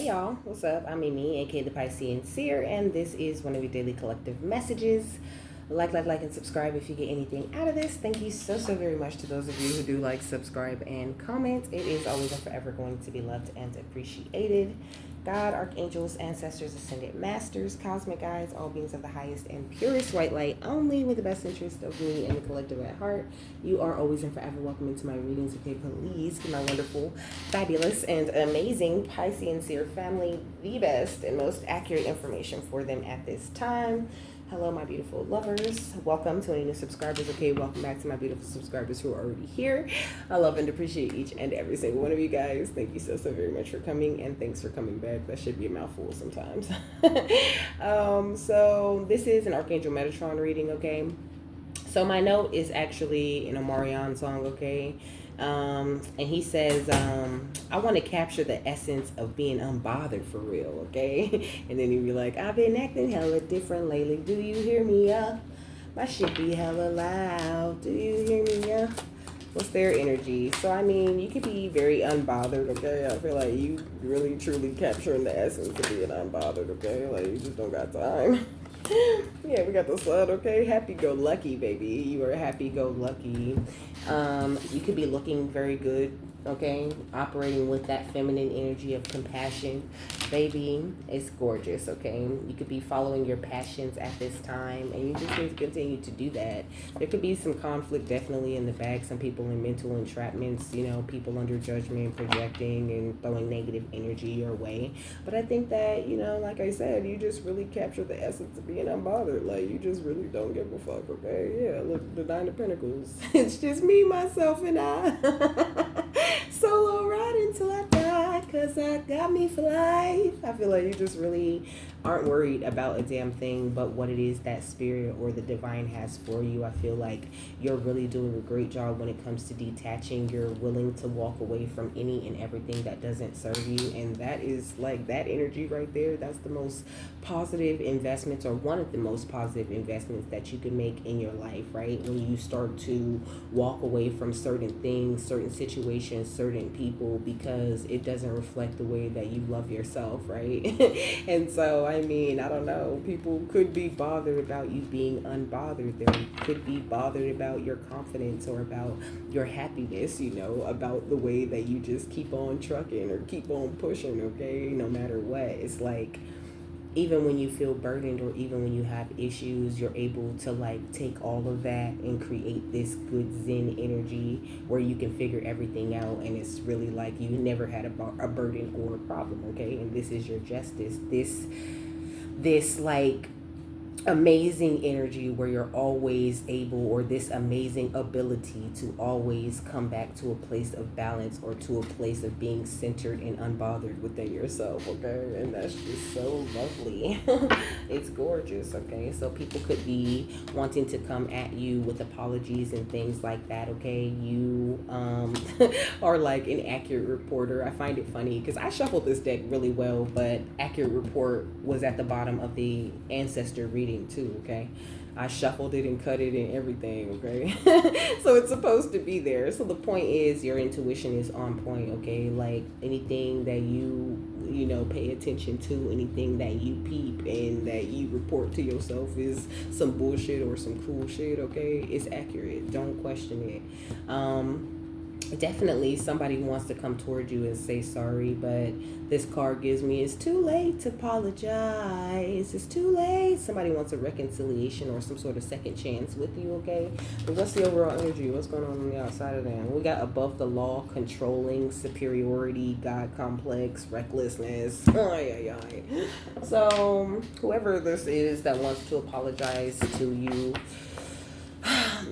Hey y'all, what's up? I'm Mimi, aka the Piscean Seer, and this is one of your daily collective messages. Like, and subscribe if you get anything out of this. Thank you so very much to those of you who do like, subscribe, and comment. It is always and forever going to be loved and appreciated. God, archangels, ancestors, ascended masters, cosmic guides, all beings of the highest and purest white light, only with the best interest of me and the collective at heart. You are always and forever welcome into my readings. Okay, please give my wonderful, fabulous, and amazing Piscean Seer family the best and most accurate information for them at this time. Hello, my beautiful lovers. Welcome to any new subscribers. Okay, welcome back to my beautiful subscribers who are already here. I love and appreciate each and every single one of you guys. Thank you so very much for coming, and thanks for coming back. That should be a mouthful sometimes. So this is an Archangel Metatron reading, okay? So my note is actually an Omarion song, okay? And he says, I want to capture the essence of being unbothered for real, okay? And then he'd be like, I've been acting hella different lately. Do you hear me? My shit be hella loud. Do you hear me? What's their energy? So, I mean, you could be very unbothered, okay? I feel like you really, truly capturing the essence of being unbothered, okay? Like, you just don't got time. Yeah, we got the sun, okay? Happy-go-lucky, baby. You are happy-go-lucky. You could be looking very good, okay? Operating with that feminine energy of compassion. Baby, it's gorgeous, okay? You could be following your passions at this time, and you just need to continue to do that. There could be some conflict definitely in the bag. Some people in mental entrapments, you know, people under judgment, projecting and throwing negative energy your way. But I think that, you know, like I said, you just really capture the essence of being unbothered. Like, you just really don't give a fuck, okay? Yeah, look, the Nine of Pentacles. It's just me, myself, and I. Solo ride until I die, cause I got me for life. I feel like you just really aren't worried about a damn thing but what it is that spirit or the divine has for you. I feel like you're really doing a great job when it comes to detaching. You're willing to walk away from any and everything that doesn't serve you, and that is like that energy right there. That's the most positive investments, or one of the most positive investments that you can make in your life, right? When you start to walk away from certain things, certain situations, certain people, because it doesn't reflect the way that you love yourself, right? And so, I mean, I don't know, people could be bothered about you being unbothered. They could be bothered about your confidence or about your happiness, you know, about the way that you just keep on trucking or keep on pushing, okay, no matter what. It's like, even when you feel burdened or even when you have issues, you're able to like take all of that and create this good zen energy where you can figure everything out, and it's really like you never had a burden or a problem, okay? And this is your justice. This like amazing energy where you're always able, or this amazing ability to always come back to a place of balance or to a place of being centered and unbothered within yourself, okay? And that's just so lovely. It's gorgeous, okay? So people could be wanting to come at you with apologies and things like that, okay? You are like an accurate reporter. I find it funny because I shuffled this deck really well, but accurate report was at the bottom of the ancestor reading too, okay? I shuffled it and cut it and everything, okay? So it's supposed to be there. So the point is your intuition is on point, okay? Like anything that you know, pay attention to, anything that you peep and that you report to yourself is some bullshit or some cool shit, okay? It's accurate. Don't question it. Definitely somebody wants to come toward you and say sorry, but this card gives me it's too late to apologize. It's too late. Somebody wants a reconciliation or some sort of second chance with you, okay? But what's the overall energy? What's going on the outside of that? We got above the law, controlling, superiority, God complex, recklessness. So whoever this is that wants to apologize to you,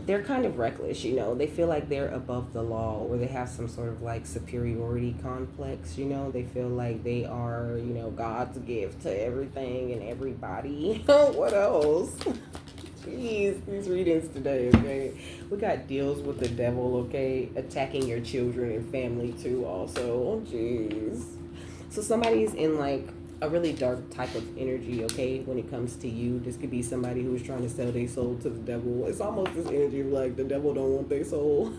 they're kind of reckless, you know. They feel like they're above the law, or they have some sort of like superiority complex, you know. They feel like they are, you know, God's gift to everything and everybody. What else? Jeez, these readings today, okay? We got deals with the devil, okay? Attacking your children and family too also. Oh, jeez. So somebody's in like a really dark type of energy, okay, when it comes to you. This could be somebody who's trying to sell their soul to the devil. It's almost this energy of like the devil don't want their soul.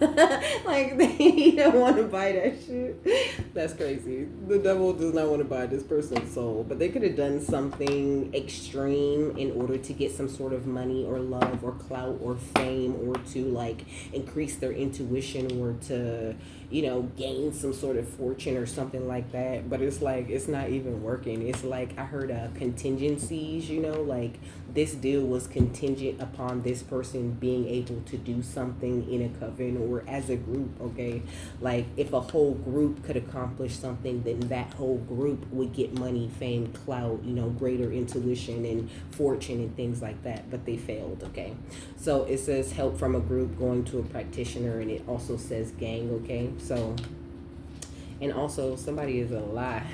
Like they don't want to buy that shit. That's crazy. The devil does not want to buy this person's soul. But they could have done something extreme in order to get some sort of money or love or clout or fame, or to like increase their intuition, or to, you know, gain some sort of fortune or something like that. But it's like it's not even working. It's like I heard contingencies, you know, like this deal was contingent upon this person being able to do something in a coven or as a group, okay? Like if a whole group could accomplish something, then that whole group would get money, fame, clout, you know, greater intuition and fortune and things like that. But they failed, okay? So it says help from a group going to a practitioner, and it also says gang, okay? So, and also somebody is a lie.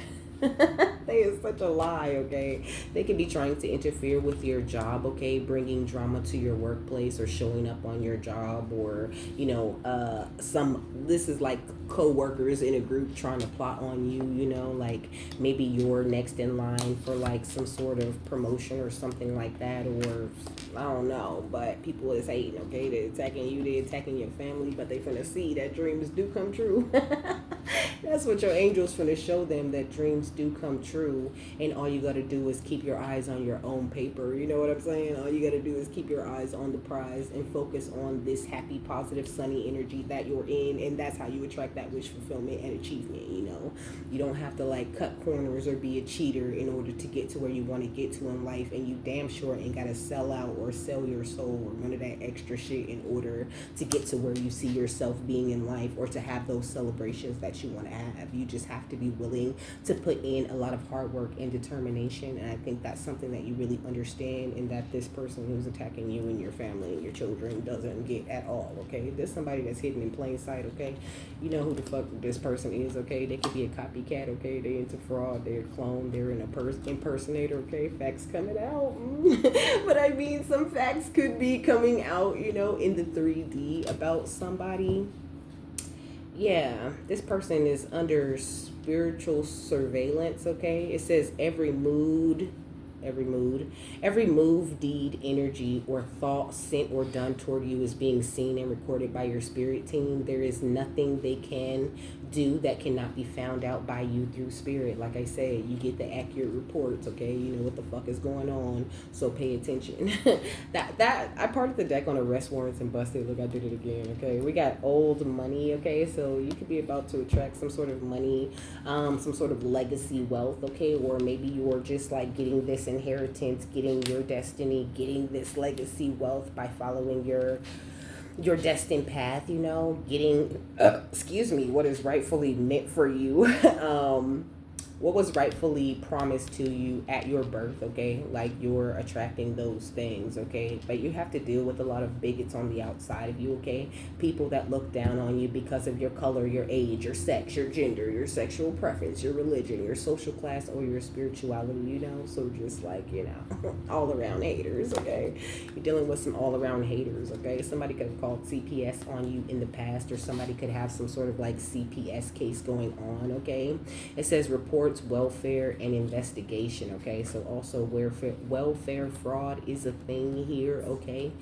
They is such a lie, okay? They could be trying to interfere with your job, okay? Bringing drama to your workplace, or showing up on your job, or, you know, this is like co-workers in a group trying to plot on you, you know, like maybe you're next in line for like some sort of promotion or something like that, or I don't know, but people is hating, okay? They're attacking you, they're attacking your family, but they finna see that dreams do come true. That's what your angel's finna show them, that dreams do come true, and all you gotta do is keep your eyes on your own paper. You know what I'm saying? All you gotta do is keep your eyes on the prize and focus on this happy, positive, sunny energy that you're in, and that's how you attract that wish fulfillment and achievement, you know? You don't have to like cut corners or be a cheater in order to get to where you want to get to in life, and you damn sure ain't gotta sell out or sell your soul or none of that extra shit in order to get to where you see yourself being in life, or to have those celebrations that you want to have. You just have to be willing to put in a lot of hard work and determination, and I think that's something that you really understand, and that this person who's attacking you and your family and your children doesn't get at all, okay? There's somebody that's hidden in plain sight, okay? You know who the fuck this person is, okay? They could be a copycat, okay? They into fraud, they're a clone, they're an impersonator, okay? Facts coming out. But I mean, some facts could be coming out, you know, in the 3D about somebody. Yeah, this person is under spiritual surveillance, okay? It says every move, deed, energy, or thought sent or done toward you is being seen and recorded by your spirit team. There is nothing they can do that cannot be found out by you through spirit. Like I said, you get the accurate reports, okay? You know what the fuck is going on, so pay attention. I parted the deck on arrest warrants and busted. Look, I did it again, okay? We got old money, okay? So you could be about to attract some sort of money, some sort of legacy wealth, okay? Or maybe you're just like getting this inheritance, getting your destiny, getting this legacy wealth by following your destined path, you know, getting what is rightfully meant for you. What was rightfully promised to you at your birth, okay? Like you're attracting those things, okay? But you have to deal with a lot of bigots on the outside of you, okay? People that look down on you because of your color, your age, your sex, your gender, your sexual preference, your religion, your social class, or your spirituality, you know? So just like, you know, all around haters, okay? You're dealing with some all around haters, okay? Somebody could have called CPS on you in the past, or somebody could have some sort of like CPS case going on, okay? It says reports, welfare, and investigation, okay? So also welfare fraud is a thing here, okay?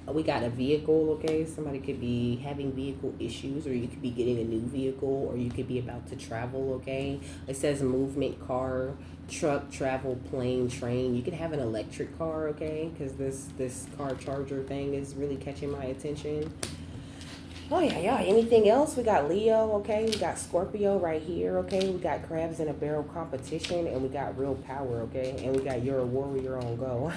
We got a vehicle, okay? Somebody could be having vehicle issues, or you could be getting a new vehicle, or you could be about to travel, okay? It says movement, car, truck, travel, plane, train. You could have an electric car, okay? Because this car charger thing is really catching my attention. Oh, yeah. Anything else? We got Leo, okay? We got Scorpio right here, okay? We got crabs in a barrel competition, and we got real power, okay? And we got you're a warrior on go.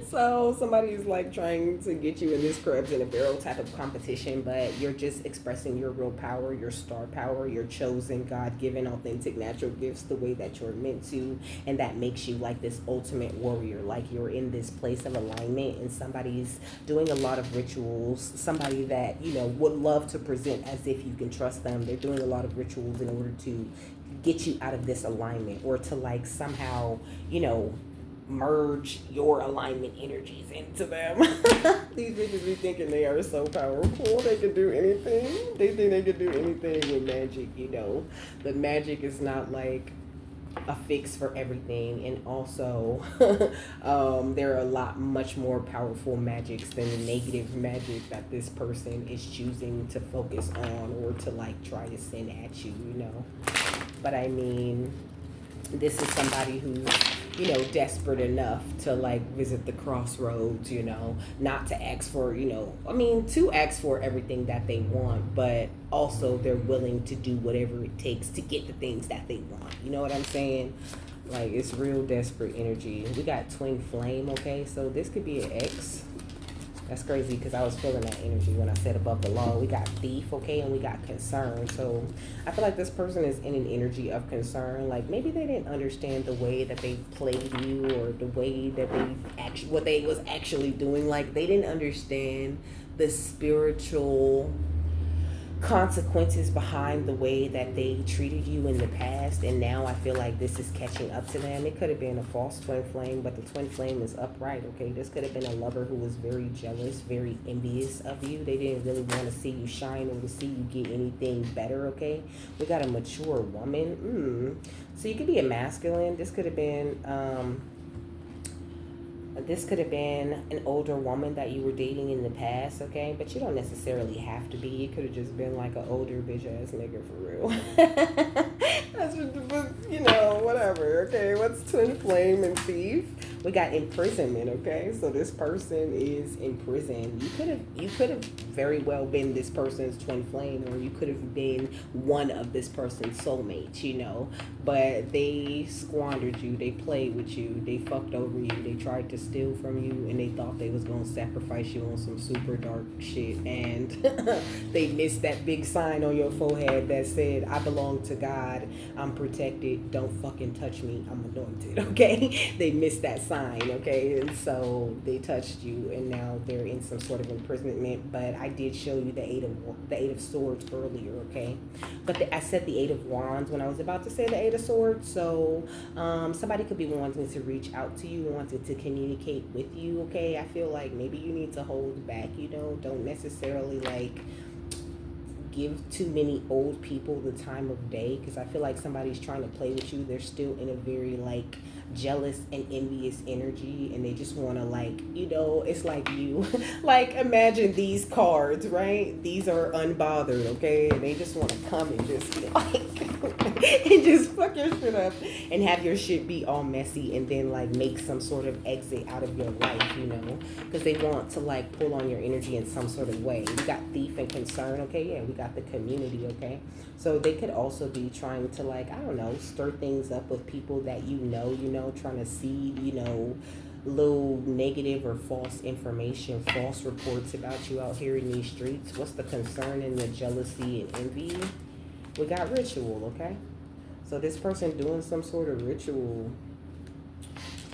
So somebody's like trying to get you in this crabs in a barrel type of competition, but you're just expressing your real power, your star power, your chosen, God-given, authentic, natural gifts the way that you're meant to, and that makes you like this ultimate warrior. Like you're in this place of alignment, and somebody's doing a lot of rituals. Somebody that, you know, would love to present as if you can trust them. They're doing a lot of rituals in order to get you out of this alignment, or to like somehow, you know, merge your alignment energies into them. These bitches be thinking they are so powerful. They can do anything. They think they can do anything with magic, you know. But magic is not like a fix for everything, and also there are a lot much more powerful magics than the negative magic that this person is choosing to focus on or to like try to send at you, you know. But I mean, this is somebody who's, you know, desperate enough to like visit the crossroads, you know, not to ask for, you know, I mean, to ask for everything that they want, but also they're willing to do whatever it takes to get the things that they want. You know what I'm saying? Like, it's real desperate energy. We got twin flame, okay? So this could be an ex. That's crazy because I was feeling that energy when I said above the law. We got thief, okay, and we got concern. So I feel like this person is in an energy of concern. Like maybe they didn't understand the way that they played you or the way that they actually, what they was actually doing. Like they didn't understand the spiritual consequences behind the way that they treated you in the past, and now I feel like this is catching up to them. It could have been a false twin flame, but the twin flame is upright, okay? This could have been a lover who was very jealous, very envious of you. They didn't really want to see you shine or to see you get anything better, okay? We got a mature woman. So you could be a masculine. This could have been an older woman that you were dating in the past, okay? But you don't necessarily have to be. It could have just been like an older bitch ass nigga for real. That's what, you know, whatever, okay? What's twin flame and thief? We got imprisonment, okay? So this person is in prison. You could have very well been this person's twin flame, or you could have been one of this person's soulmates, you know. But they squandered you, they played with you, they fucked over you, they tried to steal from you, and they thought they was gonna sacrifice you on some super dark shit, and they missed that big sign on your forehead that said, I belong to God, I'm protected, don't fucking touch me, I'm anointed, okay? They missed that sign, okay? And so they touched you, and now they're in some sort of imprisonment. But I did show you the eight of swords earlier, okay? But I said the eight of wands when I was about to say the eight of swords. So somebody could be wanting to reach out to you, wanting to communicate with you, okay? I feel like maybe you need to hold back, you know, don't necessarily like give too many old people the time of day, because I feel like somebody's trying to play with you. They're still in a very like jealous and envious energy, and they just want to like, you know, it's like you like imagine these cards, right? These are unbothered, okay? And they just want to come and just be like and just fuck your shit up and have your shit be all messy, and then like make some sort of exit out of your life, you know, because they want to like pull on your energy in some sort of way. We got thief and concern, okay? Yeah, we got the community, okay? So they could also be trying to like, I don't know, stir things up with people that you know, trying to see, you know, little negative or false information, false reports about you out here in these streets. What's the concern and the jealousy and envy? We got ritual, okay? So this person doing some sort of ritual,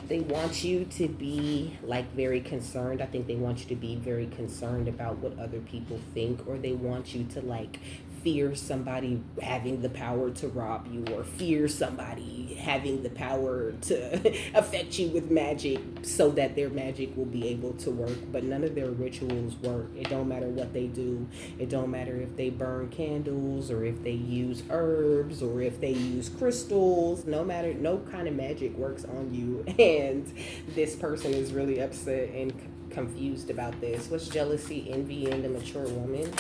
they want you to be like very concerned. I think they want you to be very concerned about what other people think, or they want you to like fear somebody having the power to rob you, or fear somebody having the power to affect you with magic so that their magic will be able to work. But none of their rituals work. It don't matter what they do. It don't matter if they burn candles or if they use herbs or if they use crystals. No matter, no kind of magic works on you. And this person is really upset and confused about this. What's jealousy, envy, and a mature woman?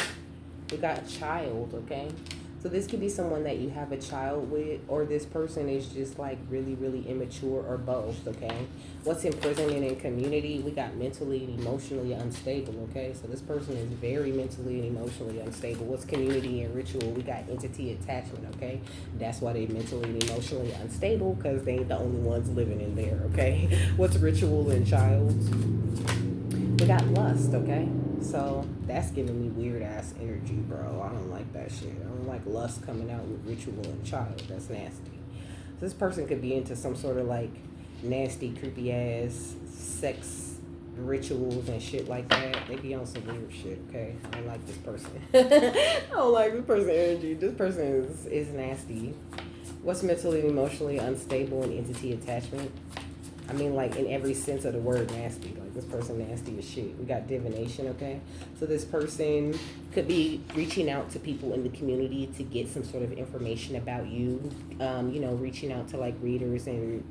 We got a child, okay? So this could be someone that you have a child with, or this person is just like really, really immature, or both, okay? What's imprisonment in community? We got mentally and emotionally unstable, okay? So this person is very mentally and emotionally unstable. What's community and ritual? We got entity attachment, okay? That's why they're mentally and emotionally unstable, because they ain't the only ones living in there, okay? What's ritual and child? We got lust, okay? So that's giving me weird ass energy, bro. I don't like that shit. I don't like lust coming out with ritual and child. That's nasty. So this person could be into some sort of like nasty, creepy ass sex rituals and shit like that. They be on some weird shit, okay? I don't like this person. I don't like this person's energy. This person is nasty. What's mentally and emotionally unstable and entity attachment? I mean, like, in every sense of the word nasty. Like, this person nasty as shit. We got divination, okay? So this person Could be reaching out to people in the community to get some sort of information about you. Reaching out to like readers and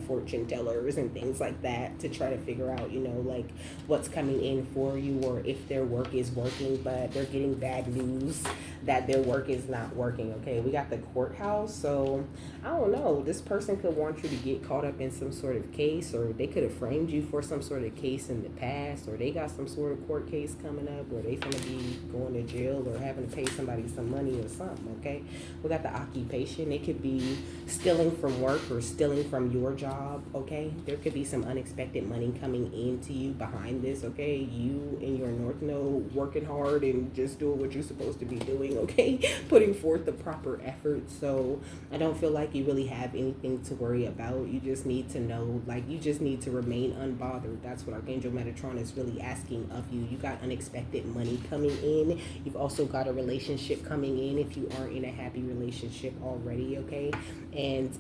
fortune tellers and things like that to try to figure out like what's coming in for you, or if their work is working but they're getting bad news that their work is not working. Okay, we got the courthouse, so I don't know. This person could want you to get caught up in some sort of case, or they could have framed you for some sort of case in the past, or they got some sort of court case coming up where they gonna be going to jail or having to pay somebody some money or something. Okay, we got the occupation. It could be stealing from work or stealing from your job. Okay, there could be some unexpected money coming into you behind this. Okay, you and your North Node working hard and just doing what you're supposed to be doing. Okay, putting forth the proper effort. So I don't feel like you really have anything to worry about. You just need to know, like, you just need to remain unbothered. That's what Archangel Metatron is really asking of you. You got unexpected money coming in. You've also got a relationship coming in if you aren't in a happy relationship already. Okay, and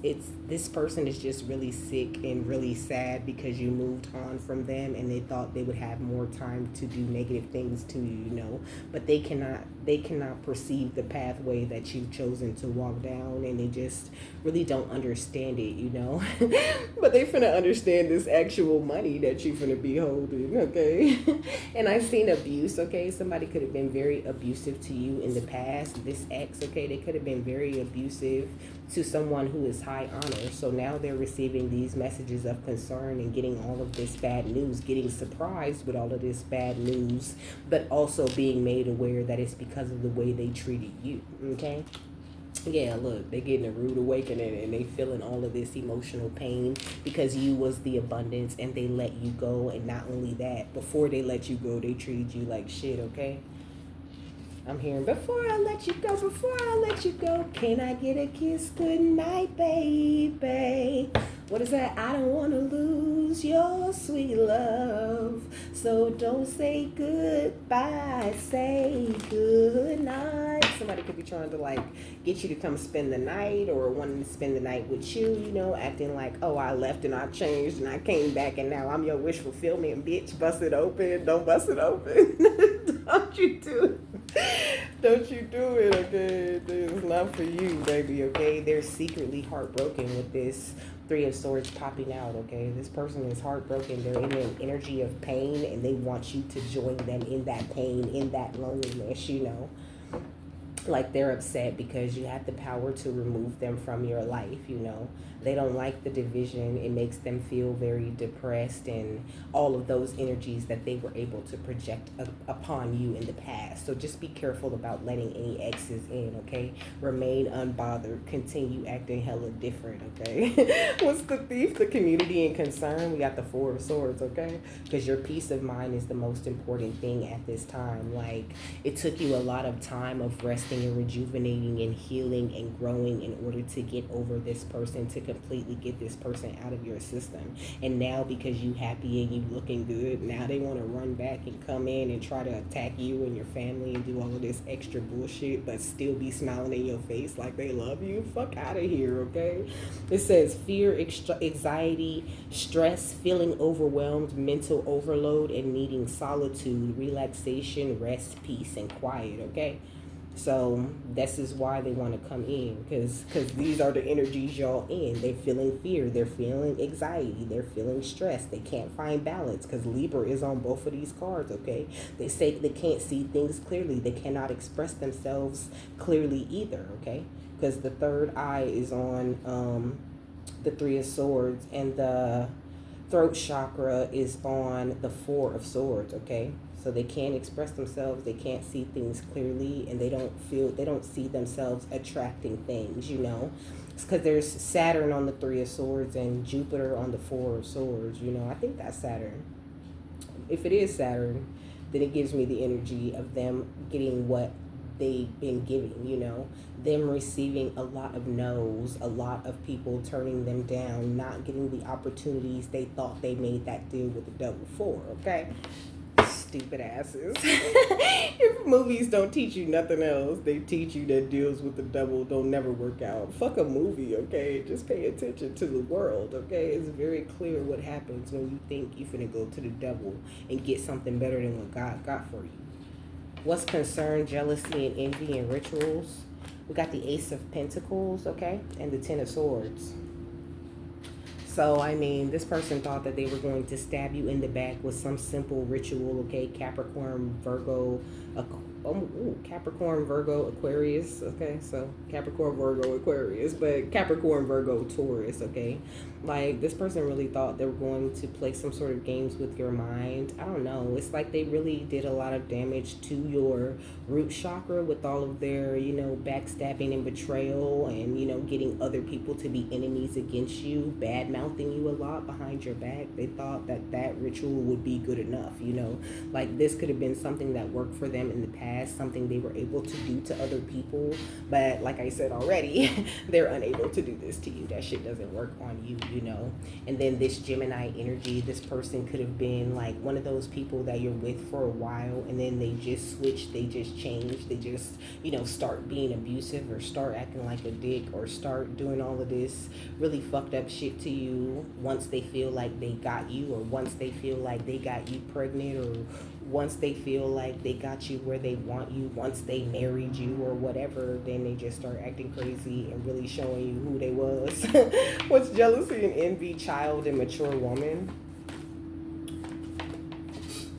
this person is just really sick and really sad because you moved on from them and they thought they would have more time to do negative things to you, but they cannot perceive the pathway that you've chosen to walk down, and they just really don't understand it, but they finna understand this actual money that you finna be holding. Okay. And I've seen abuse. Okay, somebody could have been very abusive to you in the past. This ex, okay, they could have been very abusive to someone who is high honor. So now they're receiving these messages of concern and getting all of this bad news, getting surprised with all of this bad news, but also being made aware that it's because of the way they treated you. Okay. Yeah, look, they're getting a rude awakening and they feeling all of this emotional pain because you was the abundance and they let you go. And not only that, before they let you go, they treated you like shit. Okay, I'm hearing, before I let you go, can I get a kiss? Good night, baby. What is that? I don't want to lose your sweet love, so don't say goodbye, say good night. Somebody could be trying to like get you to come spend the night, or wanting to spend the night with you, acting like, oh, I left and I changed and I came back and now I'm your wish fulfillment, bitch. Bust it open. Don't bust it open. Don't you do it. Don't you do it, okay? It's not for you, baby, okay? They're secretly heartbroken with this Three of Swords popping out, okay? This person is heartbroken. They're in an energy of pain, and they want you to join them in that pain, in that loneliness, Like they're upset because you have the power to remove them from your life, They don't like the division. It makes them feel very depressed, and all of those energies that they were able to project upon you in the past. So just be careful about letting any exes in, okay? Remain unbothered. Continue acting hella different, okay? What's the thief? The community and concern. We got the Four of Swords, okay? Because your peace of mind is the most important thing at this time. Like, it took you a lot of time of resting and rejuvenating and healing and growing in order to get over this person, to completely get this person out of your system. And now, because you happy and you looking good, now they want to run back and come in and try to attack you and your family and do all of this extra bullshit, but still be smiling in your face like they love you. Fuck out of here, okay? It says fear, anxiety, stress, feeling overwhelmed, mental overload, and needing solitude, relaxation, rest, peace, and quiet, okay? So this is why they want to come in, because these are the energies y'all in. They're feeling fear. They're feeling anxiety. They're feeling stress. They can't find balance because Libra is on both of these cards, okay? They say they can't see things clearly. They cannot express themselves clearly either, okay? Because the third eye is on the Three of Swords, and the throat chakra is on the Four of Swords, okay? So they can't express themselves, they can't see things clearly, and they don't see themselves attracting things, It's because there's Saturn on the Three of Swords and Jupiter on the Four of Swords, I think that's Saturn. If it is Saturn, then it gives me the energy of them getting what they've been giving, them receiving a lot of no's, a lot of people turning them down, not getting the opportunities they thought they made that deal with the double four, okay? Stupid asses. If movies don't teach you nothing else, they teach you that deals with the devil don't never work out. Fuck a movie, okay? Just pay attention to the world, okay? It's very clear what happens when you think you're finna go to the devil and get something better than what God got for you. What's concern, jealousy, and envy and rituals? We got the Ace of Pentacles, okay, and the Ten of Swords. So, I mean, this person thought that they were going to stab you in the back with some simple ritual, okay? Capricorn, Virgo, Capricorn, Virgo, Aquarius, okay? So, Capricorn, Virgo, Aquarius, but Capricorn, Virgo, Taurus, okay? Like, this person really thought they were going to play some sort of games with your mind. I don't know. It's like they really did a lot of damage to your root chakra with all of their, backstabbing and betrayal and, getting other people to be enemies against you, bad mouthing you a lot behind your back. They thought that that ritual would be good enough, like this could have been something that worked for them in the past, something they were able to do to other people. But like I said already, they're unable to do this to you. That shit doesn't work on you, And then this Gemini energy, this person could have been like one of those people that you're with for a while and then they just switch, they just change, they just, start being abusive or start acting like a dick or start doing all of this really fucked up shit to you once they feel like they got you, or once they feel like they got you pregnant, or once they feel like they got you where they want you, once they married you or whatever, then they just start acting crazy and really showing you who they was. What's jealousy and envy, child and mature woman?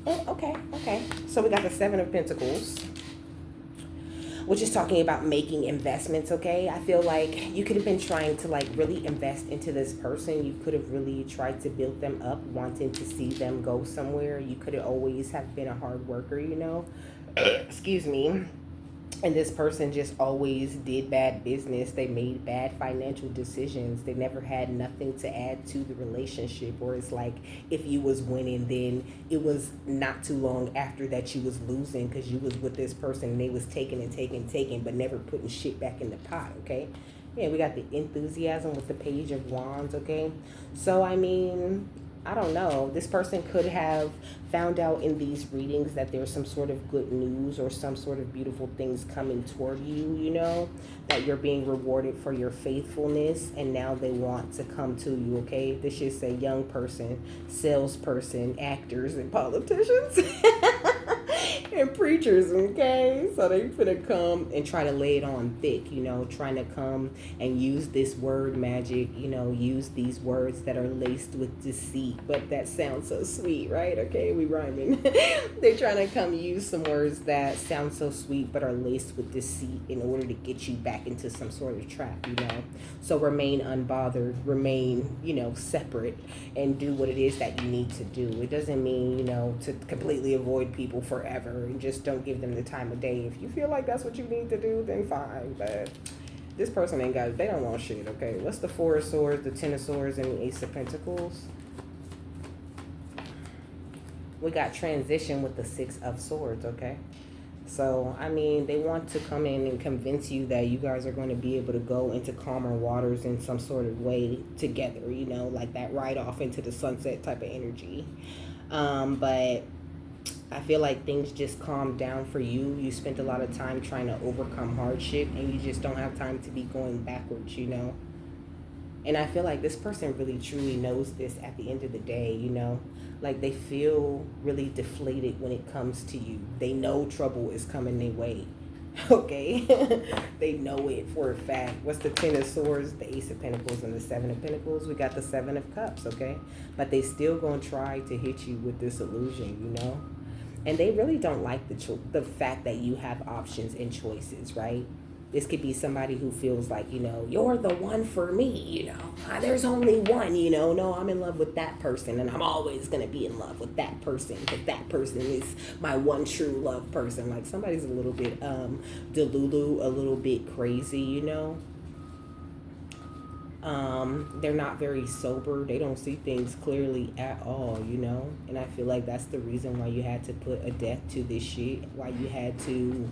Oh, okay. So we got the Seven of Pentacles, which is talking about making investments, okay? I feel like you could have been trying to like really invest into this person. You could have really tried to build them up, wanting to see them go somewhere. You could have always have been a hard worker, Excuse me. And this person just always did bad business. They made bad financial decisions. They never had nothing to add to the relationship. Or it's like if you was winning, then it was not too long after that you was losing because you was with this person and they was taking and taking, but never putting shit back in the pot, okay? Yeah, we got the enthusiasm with the Page of Wands, okay? So, I mean, I don't know. This person could have found out in these readings that there's some sort of good news or some sort of beautiful things coming toward you, that you're being rewarded for your faithfulness, and now they want to come to you, okay? This should say young person, salesperson, actors, and politicians. And preachers, okay? So they finna come and try to lay it on thick, trying to come and use this word magic, use these words that are laced with deceit, but that sounds so sweet, right? Okay, we rhyming. They're trying to come use some words that sound so sweet but are laced with deceit in order to get you back into some sort of trap, So remain unbothered, remain, separate, and do what it is that you need to do. It doesn't mean, to completely avoid people forever and just don't give them the time of day. If you feel like that's what you need to do, then fine. But this person ain't got it. They don't want shit, okay? What's the Four of Swords, the Ten of Swords, and the Ace of Pentacles? We got transition with the Six of Swords, okay? So, I mean, they want to come in and convince you that you guys are going to be able to go into calmer waters in some sort of way together, like that ride off into the sunset type of energy. But I feel like things just calmed down for you. You spent a lot of time trying to overcome hardship, and you just don't have time to be going backwards, And I feel like this person really truly knows this at the end of the day, Like they feel really deflated when it comes to you. They know trouble is coming their way, okay? They know it for a fact. What's the Ten of Swords, the Ace of Pentacles, and the Seven of Pentacles? We got the Seven of Cups, okay? But they still gonna try to hit you with this illusion, And they really don't like the fact that you have options and choices, right? This could be somebody who feels like, you're the one for me, There's only one, No, I'm in love with that person, and I'm always going to be in love with that person because that person is my one true love person. Like somebody's a little bit delulu, a little bit crazy, They're not very sober. They don't see things clearly at all, And I feel like that's the reason why you had to put a death to this shit, why you had to...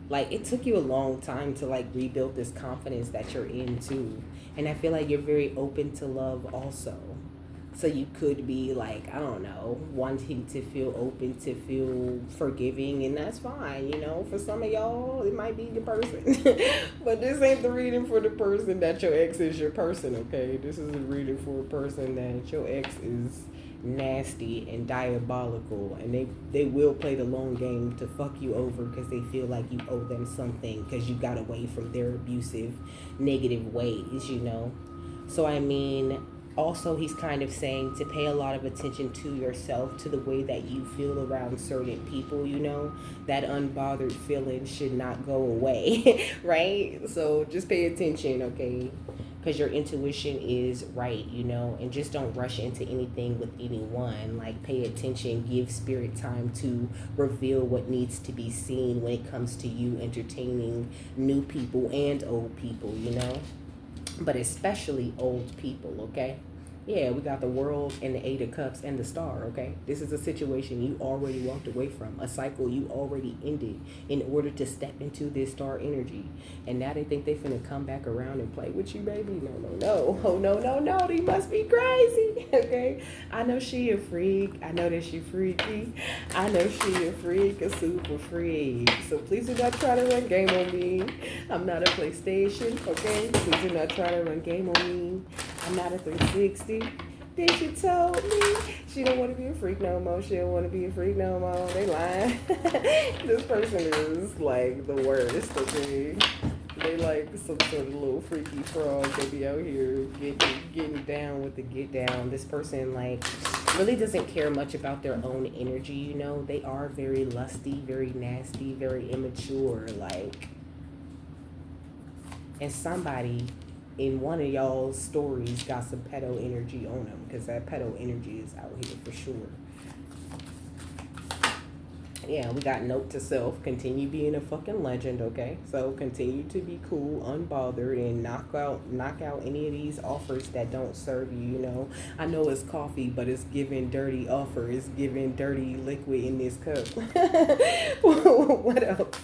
Like, it took you a long time to, like, rebuild this confidence that you're in, too. And I feel like you're very open to love also. So you could be like, I don't know, wanting to feel open, to feel forgiving, and that's fine. For some of y'all, it might be the person. But this ain't the reading for the person that your ex is your person, okay? This is a reading for a person that your ex is nasty and diabolical, and they will play the long game to fuck you over because they feel like you owe them something because you got away from their abusive negative ways. So I mean, also he's kind of saying to pay a lot of attention to yourself, to the way that you feel around certain people. That unbothered feeling should not go away. Right? So just pay attention, okay? Because your intuition is right, and just don't rush into anything with anyone. Like, pay attention, give spirit time to reveal what needs to be seen when it comes to you entertaining new people and old people. But especially old people, okay? Yeah, we got the world and the Eight of Cups and the Star, okay? This is a situation you already walked away from, a cycle you already ended in order to step into this star energy. And now they think they finna come back around and play with you, baby? No. Oh, no. They must be crazy, okay? I know she a freak. I know that she freaky. I know she a freak, a super freak. So please do not try to run game on me. I'm not a PlayStation, okay? Please do not try to run game on me. I'm not a 360. Then she told me she don't want to be a freak no more. She don't want to be a freak no more. They lying. This person is like the worst, okay? They like some sort of little freaky frog. They be out here getting down with the get down. This person like really doesn't care much about their own energy, They are very lusty, very nasty, very immature, like. And somebody in one of y'all's stories got some pedo energy on them, because that pedo energy is out here for sure. Yeah, we got note to self, continue being a fucking legend, okay? So continue to be cool, unbothered, and knock out any of these offers that don't serve you. I know it's coffee, but it's giving dirty offer. It's giving dirty liquid in this cup. What else?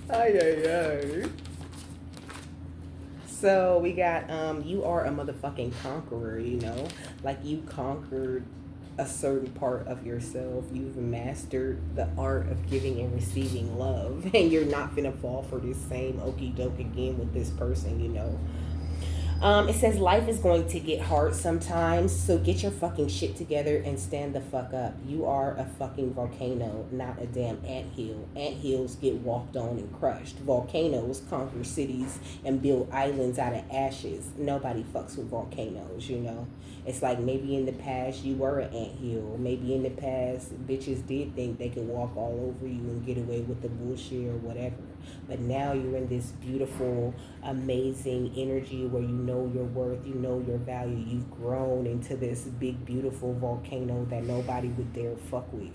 Ay. So we got, you are a motherfucking conqueror, Like you conquered a certain part of yourself. You've mastered the art of giving and receiving love. And you're not gonna fall for this same okie doke again with this person, It says life is going to get hard sometimes, so get your fucking shit together and stand the fuck up. You are a fucking volcano, not a damn anthill. Anthills get walked on and crushed. Volcanoes conquer cities and build islands out of ashes. Nobody fucks with volcanoes, It's like maybe in the past you were an anthill. Maybe in the past bitches did think they could walk all over you and get away with the bullshit or whatever. But now you're in this beautiful, amazing energy where you know your worth, you know your value. You've grown into this big, beautiful volcano that nobody would dare fuck with,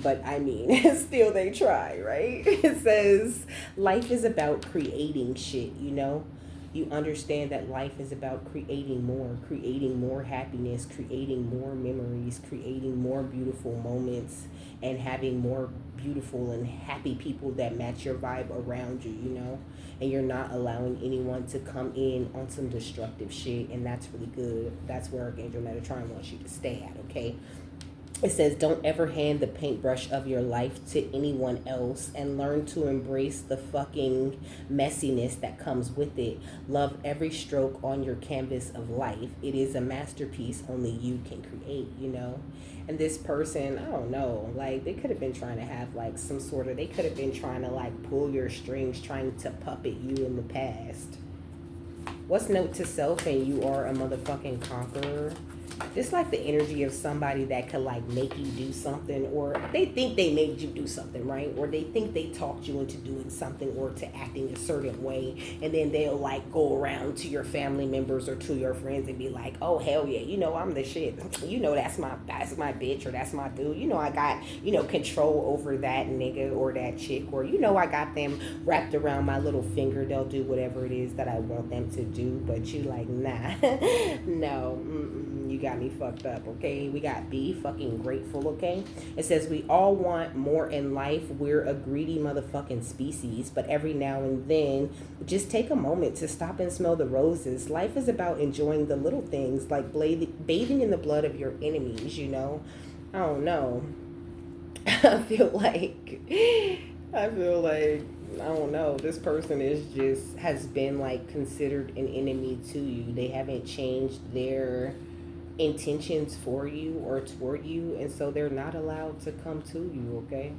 But I mean, still they try, right? It says life is about creating shit, You understand that life is about creating more happiness, creating more memories, creating more beautiful moments, and having more beautiful and happy people that match your vibe around you, And you're not allowing anyone to come in on some destructive shit, and that's really good. That's where Archangel Metatron wants you to stay at, okay? It says, don't ever hand the paintbrush of your life to anyone else, and learn to embrace the fucking messiness that comes with it. Love every stroke on your canvas of life. It is a masterpiece only you can create, And this person, I don't know, like they could have been trying to have like they could have been trying to like pull your strings, trying to puppet you in the past. What's note to self? And you are a motherfucking conqueror. It's like the energy of somebody that could like make you do something, or they think they made you do something, right? Or they think they talked you into doing something or to acting a certain way, and then they'll like go around to your family members or to your friends and be like, oh hell yeah, I'm the shit. That's my bitch, or that's my dude. I got, control over that nigga or that chick, or I got them wrapped around my little finger. They'll do whatever it is that I want them to do, but you like, nah. No, you got got me fucked up, okay? We got be fucking grateful, okay? It says we all want more in life. We're a greedy motherfucking species, but every now and then, just take a moment to stop and smell the roses. Life is about enjoying the little things, like bathing in the blood of your enemies, you know? I don't know. I feel like I don't know, this person is just has been like considered an enemy to you. They haven't changed their intentions for you or toward you, and so they're not allowed to come to you, okay?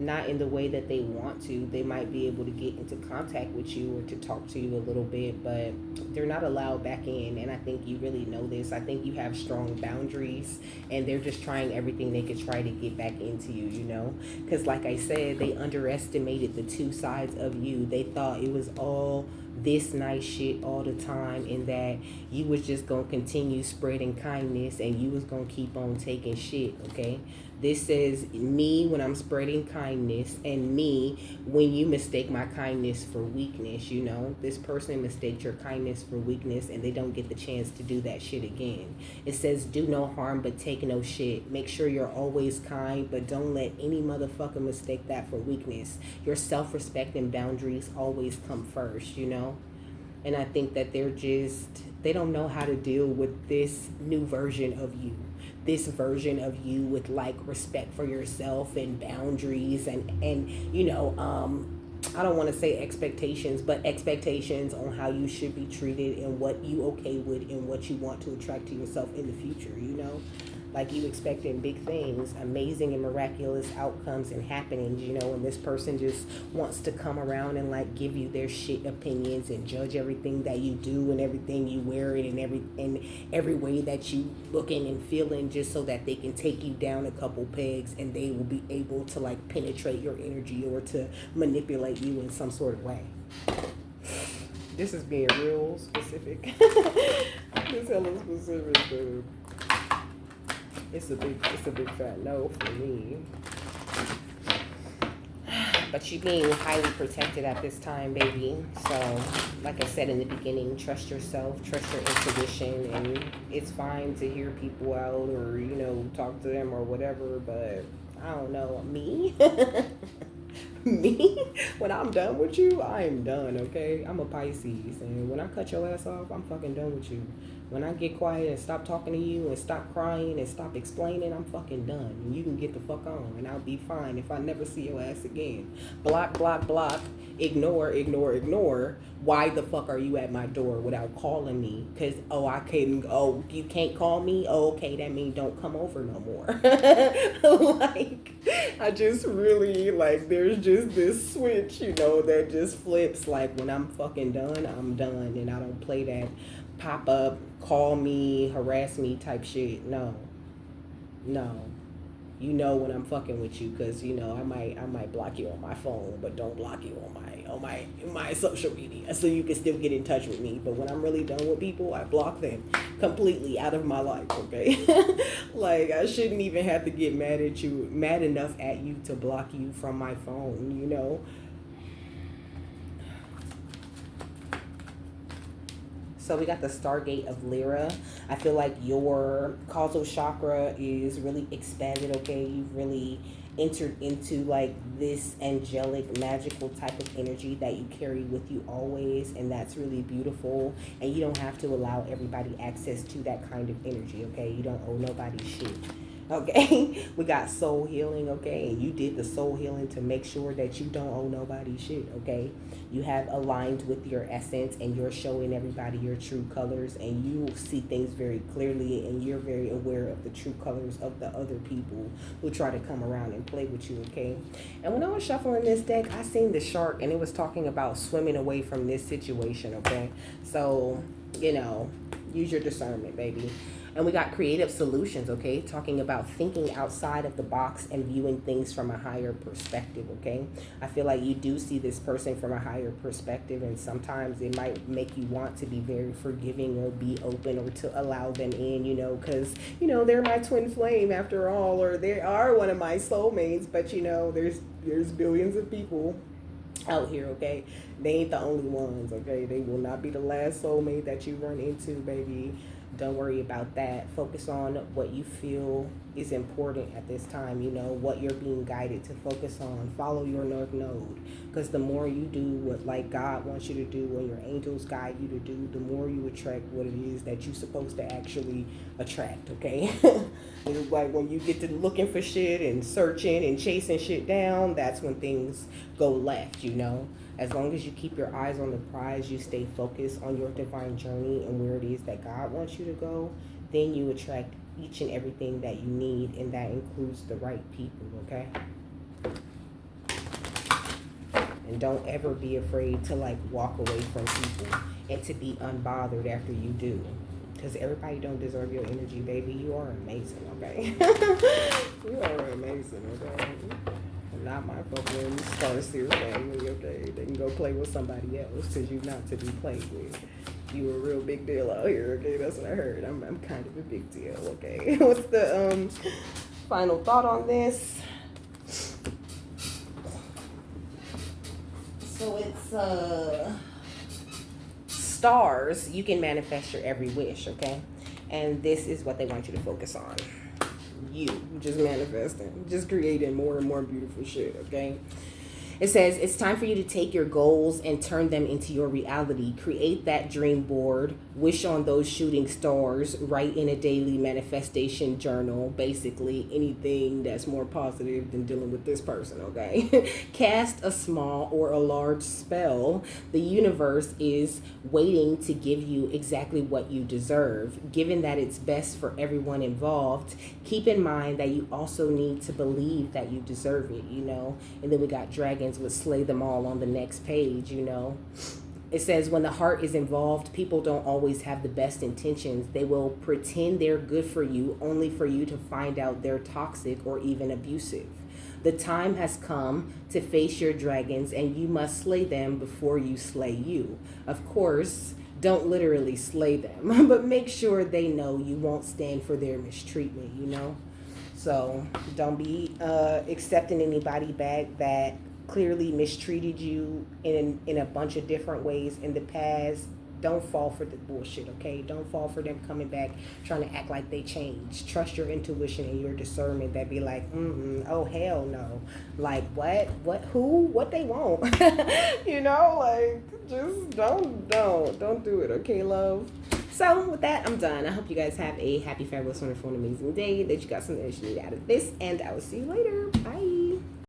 Not in the way that they want to. They might be able to get into contact with you or to talk to you a little bit, but they're not allowed back in. And I think you really know this. I think you have strong boundaries, and they're just trying everything they could try to get back into you, you know? Because, like I said, they underestimated the two sides of you. They thought it was all this nice shit all the time, and that you was just gonna continue spreading kindness and you was gonna keep on taking shit, okay? This says me when I'm spreading kindness, and me when you mistake my kindness for weakness, you know? This person mistakes your kindness for weakness, and they don't get the chance to do that shit again. It says do no harm but take no shit. Make sure you're always kind, but don't let any motherfucker mistake that for weakness. Your self-respect and boundaries always come first, you know? And I think that they don't know how to deal with this new version of you. This version of you with like respect for yourself and boundaries and you know, I don't want to say expectations, but expectations on how you should be treated and what you okay with and what you want to attract to yourself in the future, you know? Like you expecting big things, amazing and miraculous outcomes and happenings, you know, and this person just wants to come around and like give you their shit opinions and judge everything that you do and everything you wear it and every way that you looking and feeling, just so that they can take you down a couple pegs and they will be able to like penetrate your energy or to manipulate you in some sort of way. This is being real specific. This hella specific, dude. It's a big fat no for me. But you being highly protected at this time, baby. So, like I said in the beginning, trust yourself, trust your intuition, and it's fine to hear people out or, you know, talk to them or whatever, but I don't know, me? Me? When I'm done with you, I am done, okay? I'm a Pisces, and when I cut your ass off, I'm fucking done with you. When I get quiet and stop talking to you and stop crying and stop explaining, I'm fucking done. And you can get the fuck on, and I'll be fine if I never see your ass again. Block, block, block. Ignore, ignore, ignore. Why the fuck are you at my door without calling me? Because, you can't call me? Oh, okay, that means don't come over no more. Like, I just really, like, there's just this switch, you know, that just flips. Like, when I'm fucking done, I'm done. And I don't play that pop up, call me, harass me type shit. No. You know when I'm fucking with you, because you know I might block you on my phone, but don't block you on my social media, so you can still get in touch with me. But when I'm really done with people, I block them completely out of my life, okay? Like, I shouldn't even have to get mad enough at you to block you from my phone, you know? So we got the Stargate of Lyra. I feel like your causal chakra is really expanded, okay? You've really entered into like this angelic, magical type of energy that you carry with you always, and that's really beautiful. And you don't have to allow everybody access to that kind of energy, okay? You don't owe nobody shit. Okay, we got soul healing, okay, and you did the soul healing to make sure that you don't owe nobody shit, okay? You have aligned with your essence, and you're showing everybody your true colors, and you see things very clearly, and you're very aware of the true colors of the other people who try to come around and play with you, okay? And when I was shuffling this deck, I seen the shark, and it was talking about swimming away from this situation, okay? So, you know, use your discernment, baby. And we got creative solutions, okay? Talking about thinking outside of the box and viewing things from a higher perspective, okay? I feel like you do see this person from a higher perspective, and sometimes it might make you want to be very forgiving or be open or to allow them in, you know, because, you know, they're my twin flame after all, or they are one of my soulmates, but, you know, there's billions of people out here, okay? They ain't the only ones, okay? They will not be the last soulmate that you run into, baby. Don't worry about that. Focus on what you feel is important at this time, you know, what you're being guided to focus on. Follow your North Node. Because the more you do what like God wants you to do, or your angels guide you to do, the more you attract what it is that you're supposed to actually attract, okay? It's like when you get to looking for shit and searching and chasing shit down, that's when things go left, you know? As long as you keep your eyes on the prize, you stay focused on your divine journey and where it is that God wants you to go, then you attract each and everything that you need, and that includes the right people, okay? And don't ever be afraid to like walk away from people and to be unbothered after you do. Because everybody don't deserve your energy, baby. You are amazing, okay? You are amazing, okay? Not my fucking Star Seer family, okay? They can go play with somebody else because you're not to be played with. You a real big deal out here, okay? That's what I heard. I'm kind of a big deal, okay? What's the final thought on this? So it's stars. You can manifest your every wish, okay? And this is what they want you to focus on. You just manifesting, just creating more and more beautiful shit, okay? It says it's time for you to take your goals and turn them into your reality. Create that dream board, wish on those shooting stars, write in a daily manifestation journal, basically anything that's more positive than dealing with this person, okay? Cast a small or a large spell. The universe is waiting to give you exactly what you deserve. Given that it's best for everyone involved, keep in mind that you also need to believe that you deserve it, you know? And then we got dragons would slay them all on the next page, you know. It says when the heart is involved, people don't always have the best intentions. They will pretend they're good for you only for you to find out they're toxic or even abusive. The time has come to face your dragons, and you must slay them before you slay you. Of course, don't literally slay them, but make sure they know you won't stand for their mistreatment, you know. So don't be accepting anybody back that clearly mistreated you in a bunch of different ways in the past. Don't fall for the bullshit, okay? Don't fall for them coming back trying to act like they changed. Trust your intuition and your discernment that be like, oh hell no. Like what who, what they want. You know, like just don't do it, okay, love? So with that, I'm done. I hope you guys have a happy, fabulous, wonderful, and amazing day, that you got something that you need out of this, and I will see you later. Bye.